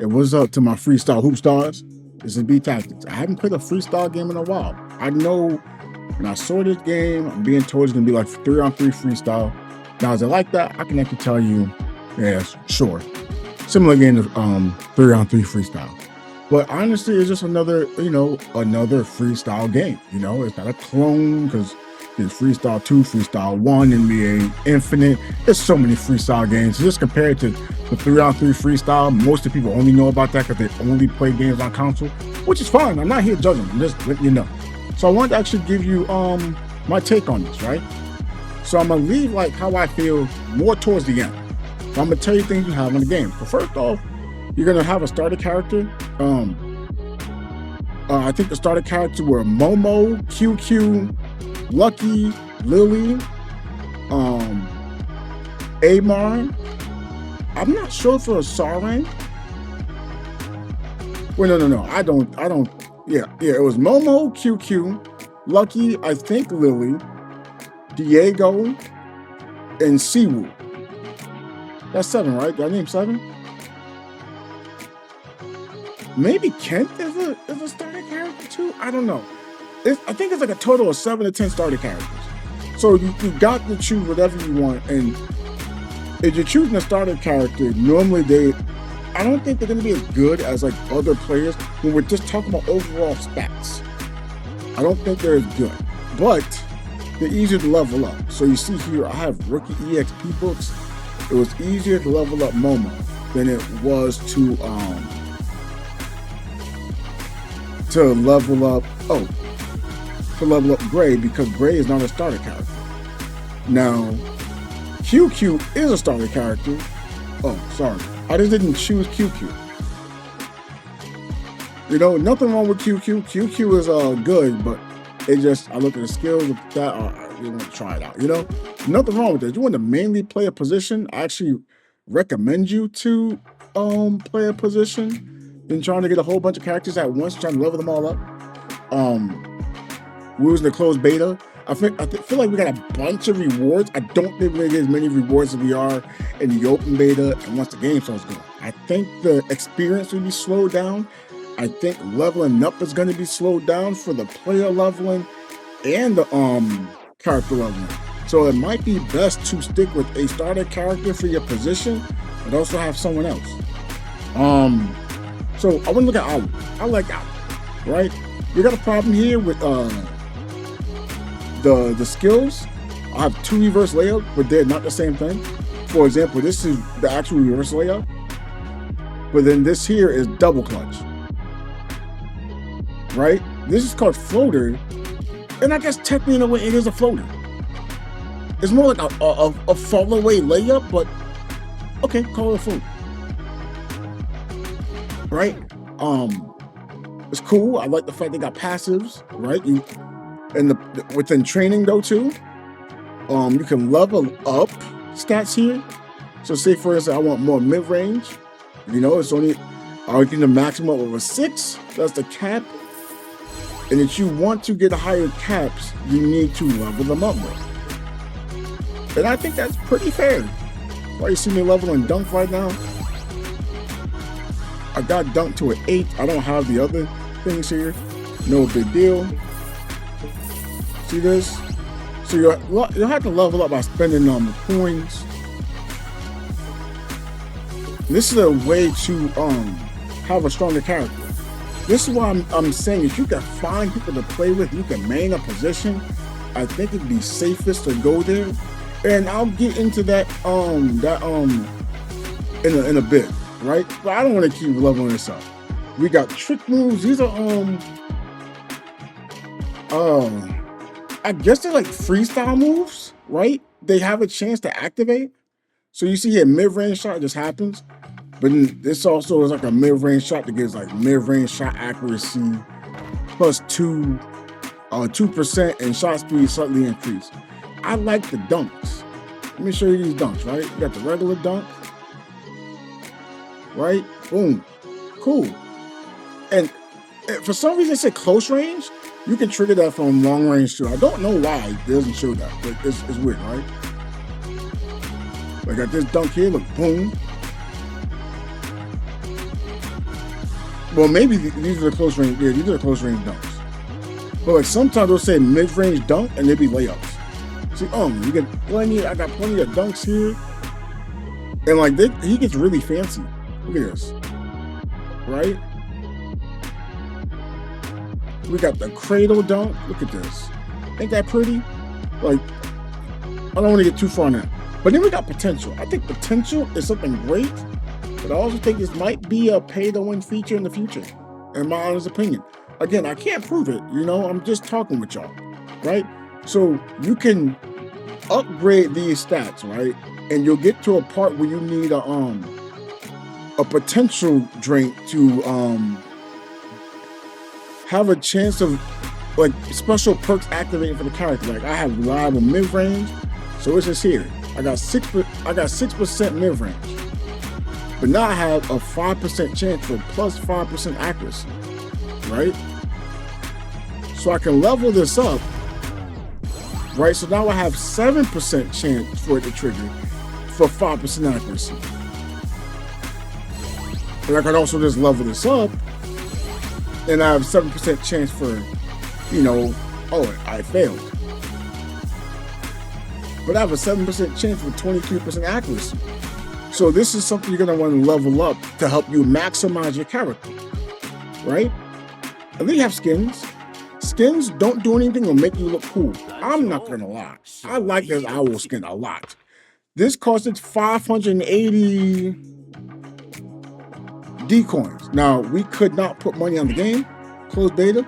It was up to my freestyle hoop stars. This is B Tactics. I haven't played a freestyle game in a while. I know when I saw this game, I'm being told it's gonna be like 3-on-3 freestyle. Now, is it like that? I can actually tell you, yes, sure. Similar game to 3-on-3 freestyle. But honestly, it's just another freestyle game. It's not a clone because there's Freestyle 2, Freestyle 1, NBA Infinite. There's so many freestyle games. Just compared to the 3-on-3 freestyle, most of the people only know about that because they only play games on console, which is fine. I'm not here judging. I'm just letting you know. So I wanted to actually give you my take on this, right? So I'm gonna leave like how I feel more towards the end. I'm gonna tell you things you have in the game. But first off, you're gonna have a starter character. I think the starter character were Momo, QQ, Lucky, Lily, Amar. I'm not sure for a Sarang. Wait, no. I don't. Yeah. It was Momo, QQ, Lucky, I think Lily, Diego, and Siwoo. That's 7, right? Did I name 7? Maybe Kent is a starter character too? I don't know. I think it's like a total of 7 to 10 starter characters. So you got to choose whatever you want. And if you're choosing a starter character, normally I don't think they're going to be as good as like other players when we're just talking about overall stats. I don't think they're as good, but they're easier to level up. So you see here, I have rookie EXP books. It was easier to level up Momo than it was to level up Gray, because Gray is not a starter character. Now, QQ is a starter character. Oh, sorry. I just didn't choose QQ. Nothing wrong with QQ. QQ is good, but I look at the skills of that. I didn't want to try it out. Nothing wrong with it. You want to mainly play a position, I actually recommend you to play a position than trying to get a whole bunch of characters at once, trying to level them all up. We was in the closed beta. I feel like we got a bunch of rewards. I don't think we're gonna get as many rewards as we are in the open beta and once the game starts going. I think the experience will be slowed down. I think leveling up is gonna be slowed down for the player leveling and the character leveling. So it might be best to stick with a starter character for your position, but also have someone else. So I want to look at Owl. I like Owl, right? We got a problem here with the skills. I have 2 reverse layup, but they're not the same thing. For example, this is the actual reverse layup, but then this here is double clutch, right? This is called floater, and I guess technically in a way it is a floater. It's more like a fall away layup, but okay, call it a floater, right? It's cool. I like the fact they got passives, right? Within training though too, you can level up stats here. So say for instance, I want more mid-range. It's only getting a maximum of a 6. That's the cap. And if you want to get higher caps, you need to level them up more. And I think that's pretty fair. Why you see me leveling dunk right now? I got dunk to an 8. I don't have the other things here. No big deal. See this? So you'll have to level up by spending coins. This is a way to have a stronger character. This is why I'm saying if you can find people to play with, you can main a position. I think it'd be safest to go there. And I'll get into that in a bit, right? But I don't want to keep leveling this up. We got trick moves. These are I guess they're like freestyle moves, right? They have a chance to activate. So you see here, mid-range shot just happens, but then this also is like a mid-range shot that gives like mid-range shot accuracy plus 2% and shot speed slightly increased. I like the dunks. Let me show you these dunks, right? You got the regular dunk, right? Boom, cool. And for some reason, it said close range. You can trigger that from long range too. I don't know why it doesn't show that, but it's weird, right? I got this dunk here, look, boom. Well, maybe these are the close range. Yeah, these are the close range dunks. But like sometimes they'll say mid range dunk and they be layups. See, you get plenty. I got plenty of dunks here, and like he gets really fancy. Look at this, right? We got the cradle dunk. Look at this. Ain't that pretty? Like, I don't want to get too far now. But then we got potential. I think potential is something great, but I also think this might be a pay-to-win feature in the future, in my honest opinion. Again, I can't prove it. I'm just talking with y'all, right? So you can upgrade these stats, right? And you'll get to a part where you need a potential drink to have a chance of like special perks activating for the character. Like I have reliable mid range, so it's just here. I got 6% mid range, but now I have a 5% chance for plus 5% accuracy, right? So I can level this up, right? So now I have 7% chance for it to trigger for 5% accuracy. And I can also just level this up, and I have 7% chance for, I failed. But I have a 7% chance for 23% accuracy. So this is something you're going to want to level up to help you maximize your character, right? And then you have skins. Skins don't do anything or make you look cool. I'm not going to lie. I like this owl skin a lot. This costed 580 D coins. Now, we could not put money on the game, closed beta,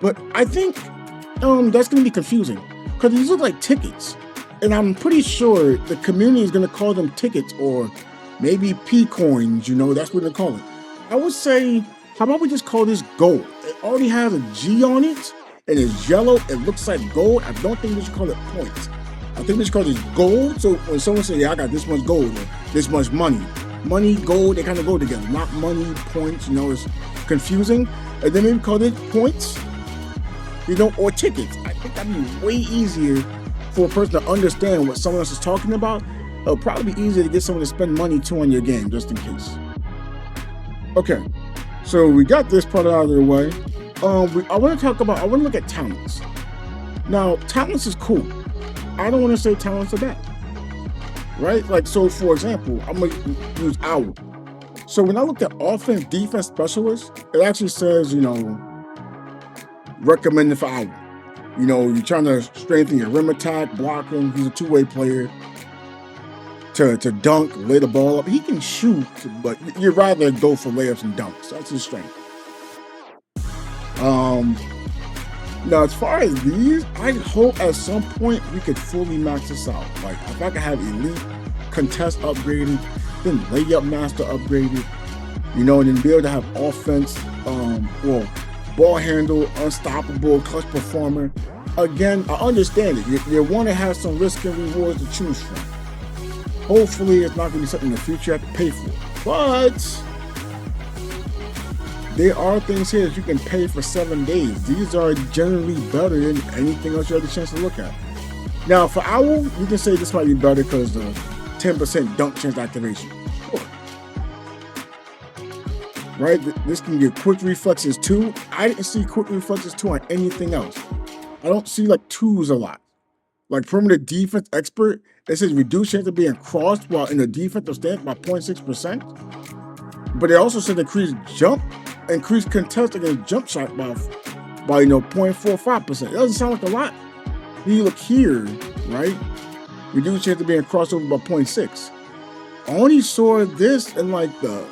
but I think that's going to be confusing because these look like tickets. And I'm pretty sure the community is going to call them tickets or maybe P coins, that's what they call it. I would say, how about we just call this gold? It already has a G on it and it's yellow. It looks like gold. I don't think we should call it points. I think we should call this gold. So when someone says, yeah, I got this much gold or this much money, gold, they kind of go together. Not money, points, it's confusing. And then maybe call it points, or tickets. I think that'd be way easier for a person to understand what someone else is talking about. It'll probably be easier to get someone to spend money too on your game, just in case. Okay, so we got this part out of the way. I want to look at talents. Now, talents is cool. I don't want to say talents are bad, right? Like, so for example, I'm going to use owl. So when I looked at offense, defense, specialist, it actually says, recommended for owl. You're trying to strengthen your rim attack, blocking. He's a two-way player. To dunk, lay the ball up. He can shoot, but you'd rather go for layups and dunks. That's his strength. Now, as far as these, I hope at some point we could fully max this out. Like, if I could have elite contest upgraded, then layup master upgraded, and then be able to have offense, ball handle, unstoppable, clutch performer. Again, I understand it. You want to have some risk and rewards to choose from. Hopefully, it's not going to be something in the future you have to pay for. But there are things here that you can pay for 7 days. These are generally better than anything else you had a chance to look at. Now, for Owl, you can say this might be better because of 10% dunk chance activation. Sure. Right? This can get quick reflexes too. I didn't see quick reflexes too on anything else. I don't see like twos a lot. Like perimeter defense expert, it says reduce chance of being crossed while in the defensive stance by 0.6%. But it also said increase contest against jump shot by 0.45%. It doesn't sound like a lot. You look here, right? Reduce chance of being crossed over by 0.6. I only saw this in like the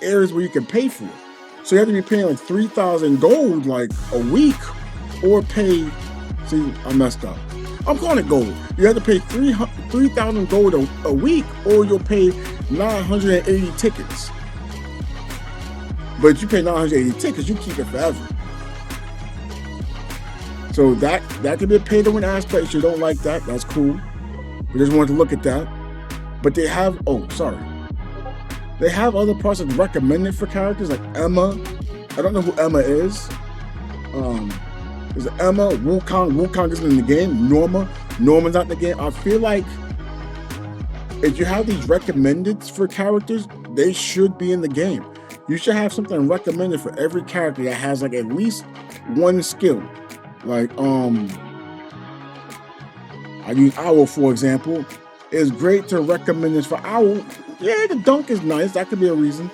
areas where you can pay for it. So you have to be paying like 3,000 gold like a week or pay, see, I messed up. I'm calling it gold. You have to pay 3,000 gold a week or you'll pay 980 tickets. But if you pay 980 tickets, you keep it forever. So that could be a pay to win aspect. If you don't like that, that's cool. We just wanted to look at that. But they have, they have other parts that's recommended for characters like Emma. I don't know who Emma is. Is it Emma? Wukong? Wukong isn't in the game. Norman's not in the game. I feel like if you have these recommendeds for characters, they should be in the game. you should have something recommended for every character that has like at least one skill. Like I use Owl for example. It's great to recommend this for Owl. Yeah, the dunk is nice. That could be a reason.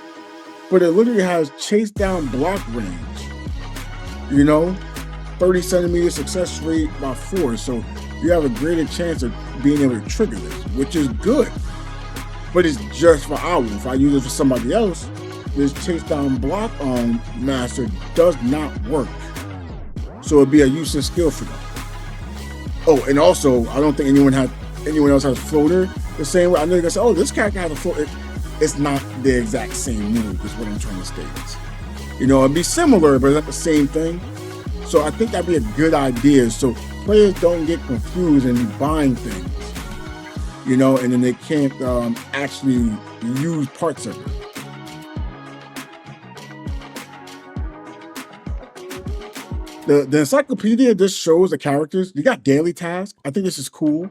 But it literally has chase down block range. 30 centimeter success rate by 4. So you have a greater chance of being able to trigger this, which is good. But it's just for Owl. If I use it for somebody else, this chase down block master does not work. So it'd be a useless skill for them. Oh, and also, I don't think anyone else has floater the same way. I know you're gonna say, oh, this character has a floater. It's not the exact same move, is what I'm trying to state. It'd be similar, but it's not the same thing. So I think that'd be a good idea. So players don't get confused and be buying things, and then they can't actually use parts of it. The encyclopedia just shows the characters. You got daily tasks. I think this is cool.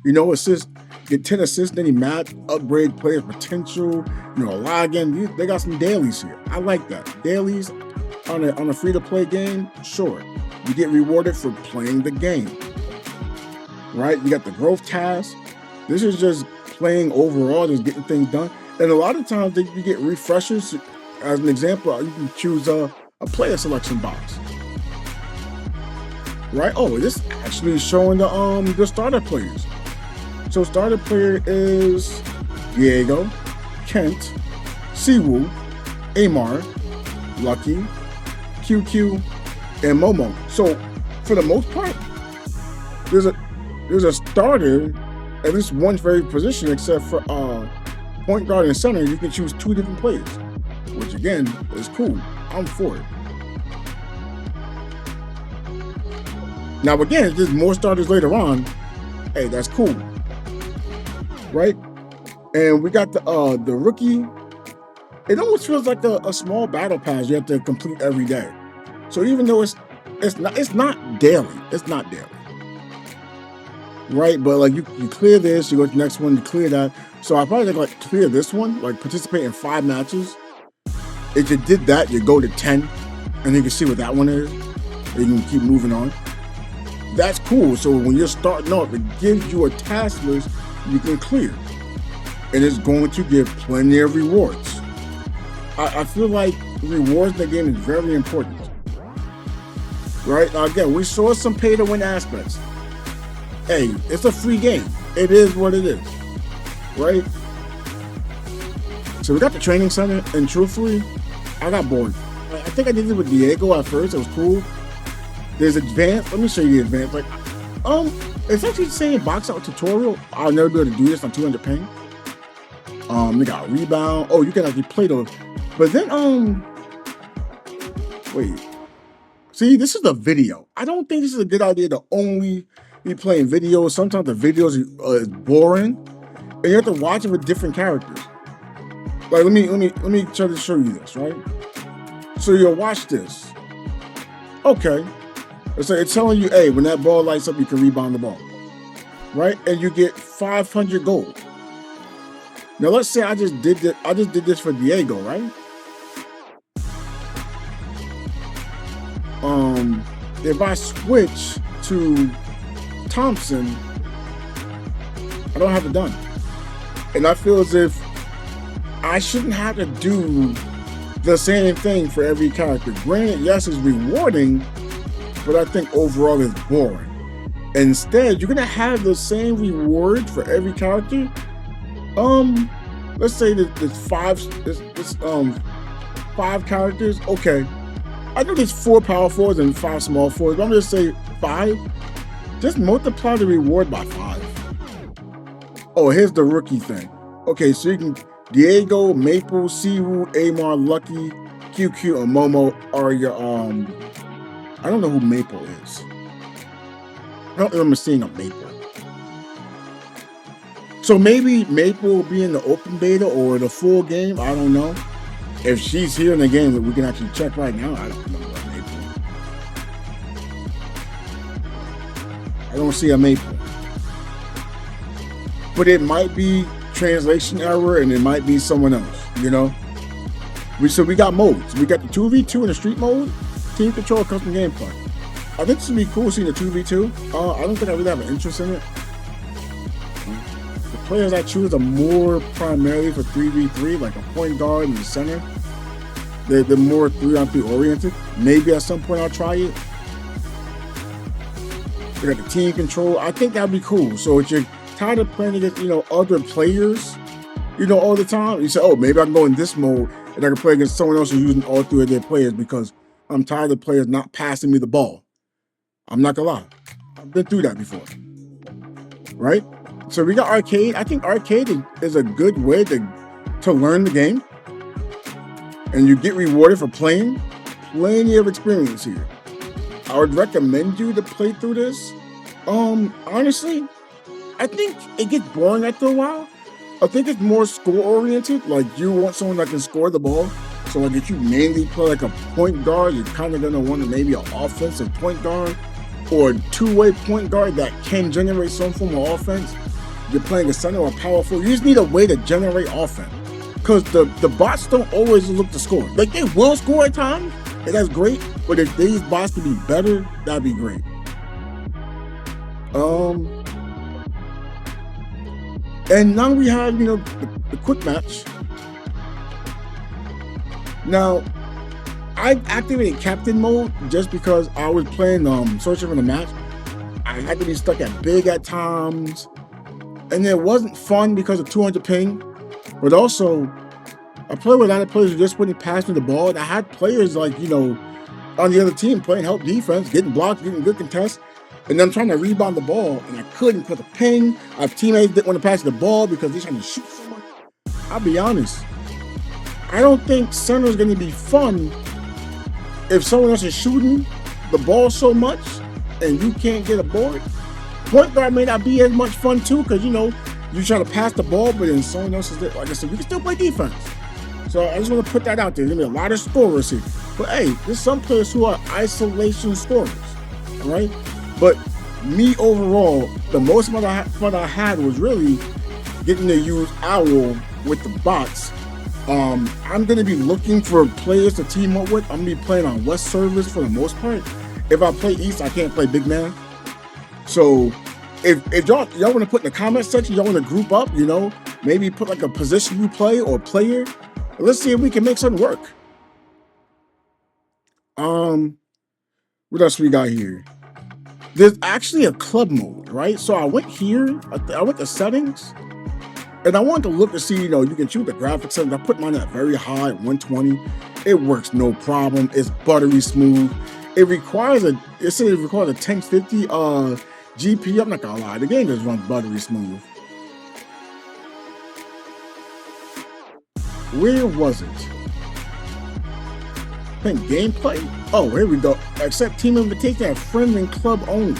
Assists, get 10 assists, then you match, upgrade players' potential, login. They got some dailies here. I like that. Dailies on a free-to-play game, sure. You get rewarded for playing the game. Right? You got the growth task. This is just playing overall, just getting things done. And a lot of times you get refreshers. As an example, you can choose a player selection box. Right? Oh, this actually is showing the starter players. So starter player is Diego, Kent, Siwoo, Amar, Lucky, QQ, and Momo. So for the most part, there's a starter at least one for every position except for point guard and center. You can choose 2 different players, which again is cool. I'm for it. Now again, if there's more starters later on, hey, that's cool. Right? And we got the rookie. It almost feels like a small battle pass you have to complete every day. So even though it's not daily. It's not daily. Right? But like you clear this, you go to the next one, you clear that. So I probably like clear this one, like participate in 5 matches. If you did that, you go to 10 and you can see what that one is. And you can keep moving on. That's cool. So when you're starting off, it gives you a task list you can clear. And it's going to give plenty of rewards. I feel like rewards in the game is very important. Right? Now again, we saw some pay to win aspects. Hey, it's a free game. It is what it is. Right? So we got the training center, and truthfully, I got bored. I think I did it with Diego at first. It was cool. There's advanced. Let me show you the advanced. Like, it's actually saying box out tutorial. I'll never be able to do this on 200 ping. They got rebound. Oh, you can actually play those. But then, wait. See, this is a video. I don't think this is a good idea to only be playing videos. Sometimes the videos is boring, and you have to watch it with different characters. Like, let me try to show you this, right? So you'll watch this. Okay. It's telling you, hey, when that ball lights up, you can rebound the ball. Right? And you get 500 gold. Now let's say I just did this for Diego, right? If I switch to Thompson, I don't have it done. And I feel as if I shouldn't have to do the same thing for every character. Granted, yes, it's rewarding, but I think overall it's boring. Instead, you're gonna have the same reward for every character. Let's say that there's 5 characters. Okay, I know there's 4 power forwards and 5 small forwards, but I'm gonna say 5. Just multiply the reward by 5. Oh, here's the rookie thing. Okay, so you can Diego, Maple, Siwoo, Amar, Lucky, QQ, and Momo are your I don't know who Maple is. I don't remember seeing a Maple. So maybe Maple will be in the open beta or the full game. I don't know. If she's here in the game, we can actually check right now. I don't know about Maple. I don't see a Maple. But it might be translation error and it might be someone else, you know? We got modes. We got the 2v2 in the street mode, team control, custom gameplay. I think this would be cool seeing the 2v2. I don't think I really have an interest in it. The players I choose are more primarily for 3v3, like a point guard in the center. They're more 3-on-3 oriented. Maybe at some point I'll try it. We got the team control. I think that'd be cool. So if you're tired of playing against, other players, all the time, you say, oh, maybe I can go in this mode and I can play against someone else who's using all three of their players because I'm tired of players not passing me the ball. I'm not gonna lie. I've been through that before. Right? So we got arcade. I think arcade is a good way to learn the game. And you get rewarded for playing. Plenty of experience here. I would recommend you to play through this. Honestly, I think it gets boring after a while. I think it's more score-oriented. Like, you want someone that can score the ball. So, like, if you mainly play like a point guard, you're kind of going to want maybe an offensive point guard or a two-way point guard that can generate some form of offense. You're playing a center or powerful. You just need a way to generate offense. Because the bots don't always look to score. Like, they will score at times, and that's great. But if these bots could be better, that'd be great. And now we have, the quick match. Now, I activated captain mode just because I was playing searching for the match. I had to be stuck at big at times. And it wasn't fun because of 200 ping. But also, I played with a lot of players who just wouldn't pass me the ball. And I had players like, on the other team playing help defense, getting blocked, getting good contests. And then I'm trying to rebound the ball, and I couldn't because of ping. Our teammates didn't want to pass the ball because they're trying to shoot so much. I'll be honest. I don't think center is going to be fun if someone else is shooting the ball so much and you can't get a board. Point guard may not be as much fun too because, you try to pass the ball, but then someone else is there. Like I said, you can still play defense. So I just want to put that out there. There's going to be a lot of scorers here. But hey, there's some players who are isolation scorers, all right? But me overall, the most fun I had was really getting to use Owl with the bots. I'm going to be looking for players to team up with. I'm going to be playing on West servers for the most part. If I play East, I can't play big man. So if y'all want to put in the comment section, y'all want to group up, maybe put like a position you play or player. Let's see if we can make something work. What else we got here? There's actually a club mode, right? So I went here, I went to settings, and I wanted to look to see, you can choose the graphics settings. I put mine at very high, 120. It works no problem. It's buttery smooth. It says it requires a 1050 GPU. I'm not gonna lie, the game just runs buttery smooth. Where was it? I think gameplay. Oh, here we go. Accept team invitation at friend and club only.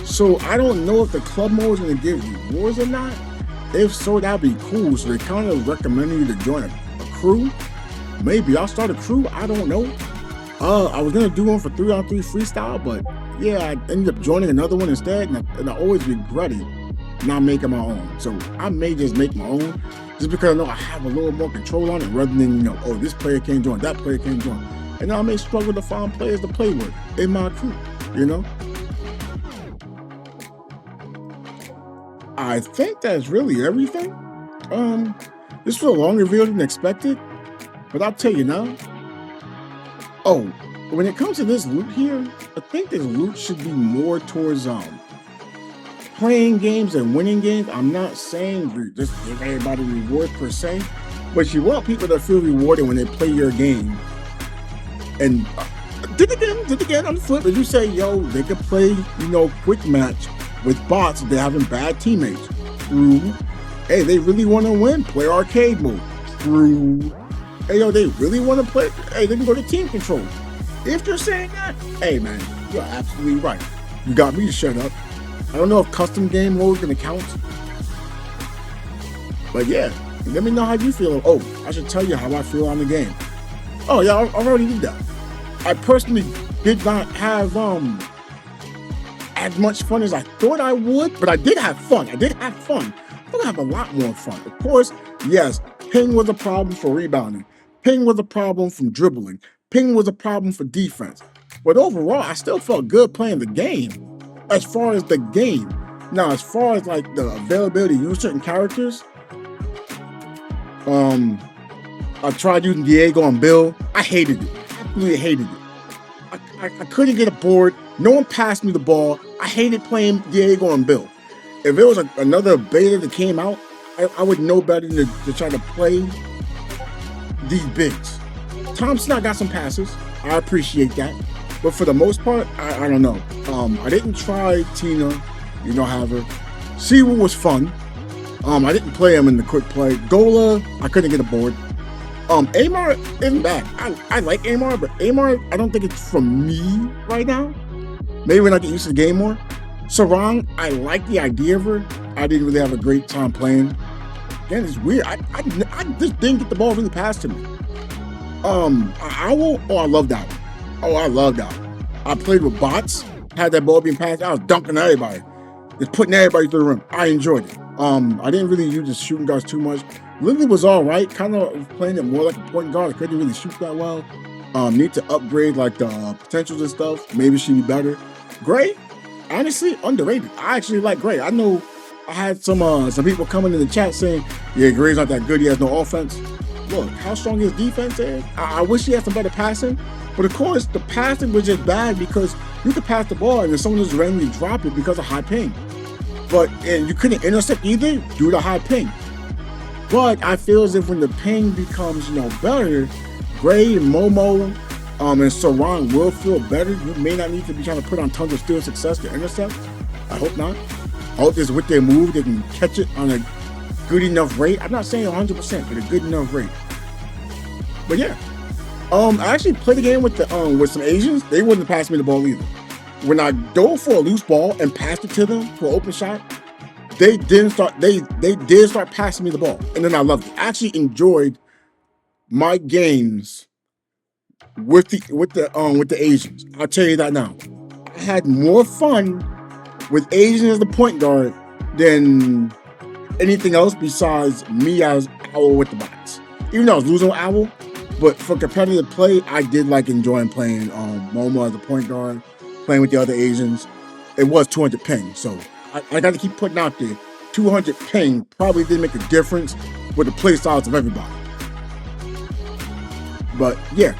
So I don't know if the club mode is going to give rewards or not. If so, that'd be cool. So they kind of recommend you to join a crew. Maybe I'll start a crew. I don't know. I was going to do one for 3-on-3 freestyle, but yeah, I ended up joining another one instead, and I always regretted not making my own. So I may just make my own, just because I know I have a little more control on it, rather than, oh, this player can't join, that player can't join. And I may struggle to find players to play with in my crew, I think that's really everything. This was a longer video than expected, but I'll tell you now. Oh, when it comes to this loot here, I think this loot should be more towards playing games and winning games. I'm not saying just give everybody rewards per se, but you want people to feel rewarded when they play your game. And did again on the flip, as you say, yo, they could play, quick match with bots if they're having bad teammates. True. Hey, they really want to win, play arcade mode. True. Hey, yo, they really want to play, hey, they can go to team control. If you're saying that, hey, man, you're absolutely right. You got me to shut up. I don't know if custom game mode is going to count. But yeah, let me know how you feel. Oh, I should tell you how I feel on the game. Oh, yeah, I already did that. I personally did not have as much fun as I thought I would, but I did have fun. I'm going to have a lot more fun. Of course, yes, ping was a problem for rebounding. Ping was a problem from dribbling. Ping was a problem for defense. But overall, I still felt good playing the game. As far as the game. Now, as far as like the availability to use certain characters, I tried using Diego and Bill. I hated it. Absolutely hated it. I couldn't get a board. No one passed me the ball. I hated playing Diego and Bill. If there was another beta that came out, I would know better than to try to play these bigs. Thompson, I got some passes. I appreciate that. But for the most part, I don't know. I didn't try Tina, have her. Siwa was fun. I didn't play him in the quick play. Gola, I couldn't get a board. Amar isn't bad. I like Amar, but Amar, I don't think it's for me right now. Maybe when I get used to the game more. Sarang, I like the idea of her. I didn't really have a great time playing. Again, it's weird. I just didn't get the ball really passed to me. Owl, I love that one. I love that one. I played with bots, had that ball being passed. I was dunking everybody. Just putting everybody through the rim. I enjoyed it. I didn't really use the shooting guards too much. Lily was all right. Kind of playing it more like a point guard. I couldn't really shoot that well. Need to upgrade like the potentials and stuff. Maybe she'd be better. Gray, honestly, underrated. I actually like Gray. I know I had some people coming in the chat saying, yeah, Gray's not that good. He has no offense. Look, how strong his defense is. I wish he had some better passing. But of course, the passing was just bad because you could pass the ball and then someone just randomly drop it because of high ping. And you couldn't intercept either due to high ping. But I feel as if when the ping becomes, better, Gray and Momo and Sarang will feel better. You may not need to be trying to put on tons of steal success to intercept. I hope not. I hope this with their move, they can catch it on a good enough rate. I'm not saying 100%, but a good enough rate. But yeah, I actually played a game with some Asians. They wouldn't pass me the ball either. When I dove for a loose ball and passed it to them for an open shot, they did start passing me the ball, and then I loved it. I actually enjoyed my games with the Asians. I'll tell you that now. I had more fun with Asians as the point guard than anything else besides me as Owl with the bots. Even though I was losing with Owl, but for competitive play, I did like enjoying playing Momo as a point guard, playing with the other Asians. It was 200 ping, so I got to keep putting out there. 200 ping probably did make a difference with the play styles of everybody. But yeah,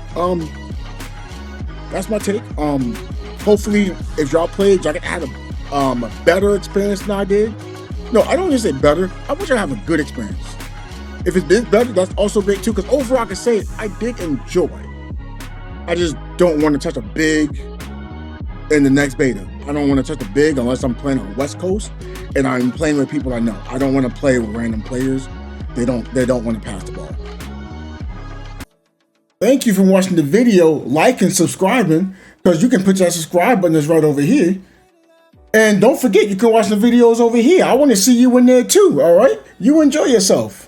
that's my take. Hopefully, if y'all played, y'all can have a better experience than I did. No, I don't just say better. I want y'all to have a good experience. If it's been better, that's also great too. Because overall, I can say I did enjoy. I just don't want to touch a big in the next beta. I don't want to touch a big unless I'm playing on West Coast and I'm playing with people I know. I don't want to play with random players. They don't want to pass the ball. Thank you for watching the video. Like and subscribing, because you can put that subscribe button that's right over here. And don't forget, you can watch the videos over here. I want to see you in there too, all right? You enjoy yourself.